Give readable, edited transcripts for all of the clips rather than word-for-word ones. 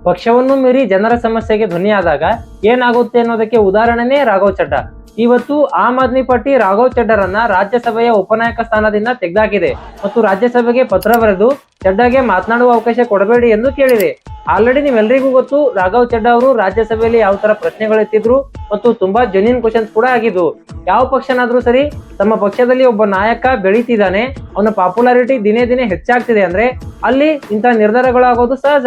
ಪಕ್ಷವನ್ನು ಮೀರಿ ಜನರ ಸಮಸ್ಯೆಗೆ ಧ್ವನಿಯಾದಾಗ ಏನಾಗುತ್ತೆ ಅನ್ನೋದಕ್ಕೆ ಉದಾಹರಣೆನೇ ರಾಘವ್ ಚಡ್ಡಾ. ಇವತ್ತು ಆಮ್ ಆದ್ಮಿ ಪಾರ್ಟಿ ರಾಘವ್ ಚಡ್ಡಾರನ್ನ ರಾಜ್ಯಸಭೆಯ ಉಪನಾಯಕ ಸ್ಥಾನದಿಂದ ತೆಗೆದಾಕಿದೆ ಮತ್ತು ರಾಜ್ಯಸಭೆಗೆ ಪತ್ರ ಬರೆದು ಚಡ್ಡಾಗೆ ಮಾತನಾಡುವ ಅವಕಾಶ ಕೊಡಬೇಡಿ ಎಂದು ಕೇಳಿದೆ. ಆಲ್ರೆಡಿ ನೀವೆಲ್ಲರಿಗೂ ಗೊತ್ತು, ರಾಘವ್ ಚಡ್ಡಾ ಅವರು ರಾಜ್ಯಸಭೆಯಲ್ಲಿ ಯಾವ ತರ ಪ್ರಶ್ನೆಗಳು ಎತ್ತಿದ್ರು ಮತ್ತು ತುಂಬಾ ಜೆನ್ಯೂನ್ ಕ್ವಶನ್ಸ್ ಕೂಡ ಆಗಿದ್ವು. ಯಾವ ಪಕ್ಷನಾದ್ರೂ ಸರಿ, ತಮ್ಮ ಪಕ್ಷದಲ್ಲಿ ಒಬ್ಬ ನಾಯಕ ಬೆಳೀತಿದ್ದಾನೆ, ಅವನ ಪಾಪ್ಯುಲಾರಿಟಿ ದಿನೇ ದಿನೇ ಹೆಚ್ಚಾಗ್ತಿದೆ ಅಂದ್ರೆ ಅಲ್ಲಿ ಇಂತಹ ನಿರ್ಧಾರಗಳಾಗೋದು ಸಹಜ.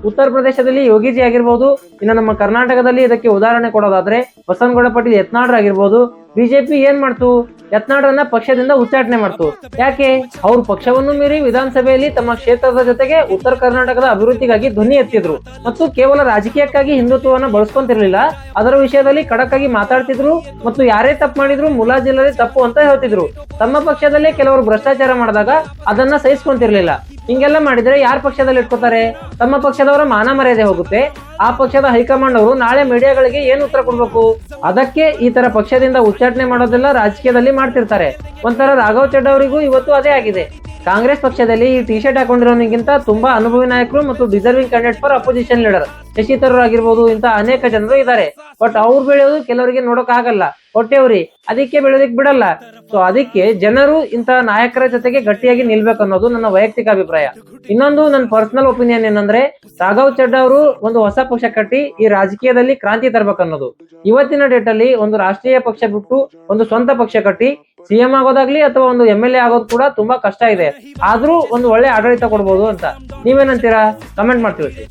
ಉತ್ತರ ಪ್ರದೇಶದಲ್ಲಿ ಯೋಗಿಜಿ ಆಗಿರ್ಬೋದು, ಇನ್ನು ನಮ್ಮ ಕರ್ನಾಟಕದಲ್ಲಿ ಇದಕ್ಕೆ ಉದಾಹರಣೆ ಕೊಡೋದಾದ್ರೆ ಬಸವನಗೌಡ ಪಾಟೀಲ್ ಯತ್ನಾಳ್ ಆಗಿರ್ಬೋದು. ಬಿಜೆಪಿ ಏನ್ ಮಾಡ್ತು, ಯತ್ನಾಳ್ರನ್ನ ಪಕ್ಷದಿಂದ ಉಚ್ಚಾಟನೆ ಮಾಡ್ತು. ಯಾಕೆ? ಅವ್ರ ಪಕ್ಷವನ್ನು ಮೀರಿ ವಿಧಾನಸಭೆಯಲ್ಲಿ ತಮ್ಮ ಕ್ಷೇತ್ರದ ಜೊತೆಗೆ ಉತ್ತರ ಕರ್ನಾಟಕದ ಅಭಿವೃದ್ಧಿಗಾಗಿ ಧ್ವನಿ ಎತ್ತಿದ್ರು ಮತ್ತು ಕೇವಲ ರಾಜಕೀಯಕ್ಕಾಗಿ ಹಿಂದುತ್ವವನ್ನ ಬಳಸ್ಕೊಂತಿರ್ಲಿಲ್ಲ, ಅದರ ವಿಷಯದಲ್ಲಿ ಖಡಕ್ ಆಗಿ ಮಾತಾಡ್ತಿದ್ರು ಮತ್ತು ಯಾರೇ ತಪ್ಪು ಮಾಡಿದ್ರು ಮುಲಾಜಿಲ್ಲದೆ ತಪ್ಪು ಅಂತ ಹೇಳ್ತಿದ್ರು. ತಮ್ಮ ಪಕ್ಷದಲ್ಲೇ ಕೆಲವರು ಭ್ರಷ್ಟಾಚಾರ ಮಾಡಿದಾಗ ಅದನ್ನ ಸಹಿಸ್ಕೊಂತಿರ್ಲಿಲ್ಲ. ಹಿಂಗೆಲ್ಲ ಮಾಡಿದ್ರೆ ಯಾರ ಪಕ್ಷದಲ್ಲಿ ಇಟ್ಕೋತಾರೆ? ತಮ್ಮ ಪಕ್ಷದವರ ಮಾನ ಮರ್ಯಾದೆ ಹೋಗುತ್ತೆ. ಆ ಪಕ್ಷದ ಹೈಕಮಾಂಡ್ ಅವರು ನಾಳೆ ಮೀಡಿಯಾಗಳಿಗೆ ಏನ್ ಉತ್ತರ ಕೊಡ್ಬೇಕು? ಅದಕ್ಕೆ ಈ ತರ ಪಕ್ಷದಿಂದ ಉಚ್ಚಾಟನೆ ಮಾಡೋದೆಲ್ಲ ರಾಜಕೀಯದಲ್ಲಿ ಮಾಡ್ತಿರ್ತಾರೆ. ಒಂಥರ ರಾಘವ್ ಚಡ್ಡಾ ಅವರಿಗೂ ಇವತ್ತು ಅದೇ ಆಗಿದೆ. ಕಾಂಗ್ರೆಸ್ ಪಕ್ಷದಲ್ಲಿ ಈ ಟಿ ಶರ್ಟ್ ಹಾಕೊಂಡಿರೋನಿಗಿಂತ ತುಂಬಾ ಅನುಭವಿ ನಾಯಕರು ಮತ್ತು deserving candidate for opposition leader Shashi Tharoor ಆಗಿರ್ಬೋದು, ಇಂತ ಅನೇಕ ಜನರು ಇದ್ದಾರೆ. ಬಟ್ ಅವ್ರು ಬೆಳೆಯೋದು ಕೆಲವರಿಗೆ ನೋಡಕ್ ಆಗಲ್ಲ, ಹೊಟ್ಟೆವ್ರಿ, ಅದಕ್ಕೆ ಬೆಳೆಯೋದಕ್ಕೆ ಬಿಡಲ್ಲ. ಸೊ ಅದಕ್ಕೆ ಜನರು ಇಂತಹ ನಾಯಕರ ಜೊತೆಗೆ ಗಟ್ಟಿಯಾಗಿ ನಿಲ್ಬೇಕು ಅನ್ನೋದು ನನ್ನ ವೈಯಕ್ತಿಕ ಅಭಿಪ್ರಾಯ. ಇನ್ನೊಂದು ನನ್ನ ಪರ್ಸನಲ್ ಒಪಿನಿಯನ್ ಏನಂದ್ರೆ, ರಾಘವ್ ಚಡ್ಡಾ ಅವರು ಒಂದು ಹೊಸ ಪಕ್ಷ ಕಟ್ಟಿ ಈ ರಾಜಕೀಯದಲ್ಲಿ ಕ್ರಾಂತಿ ತರಬೇಕು ಅನ್ನೋದು. ಇವತ್ತಿನ ಡೇಟ್ ಅಲ್ಲಿ ಒಂದು ರಾಷ್ಟ್ರೀಯ ಪಕ್ಷ ಬಿಟ್ಟು ಒಂದು ಸ್ವಂತ ಪಕ್ಷ ಕಟ್ಟಿ ಸಿಎಂ ಆಗೋದಾಗ್ಲಿ ಅಥವಾ ಒಂದು MLA ಆಗೋದು ಕೂಡ ತುಂಬಾ ಕಷ್ಟ ಇದೆ. ಆದ್ರೂ ಒಂದು ಒಳ್ಳೆ ಆಡಳಿತ ಕೊಡ್ಬೋದು ಅಂತ ನೀವೇನಂತೀರಾ? ಕಮೆಂಟ್ ಮಾಡಿ ತಿಳಿಸಿ.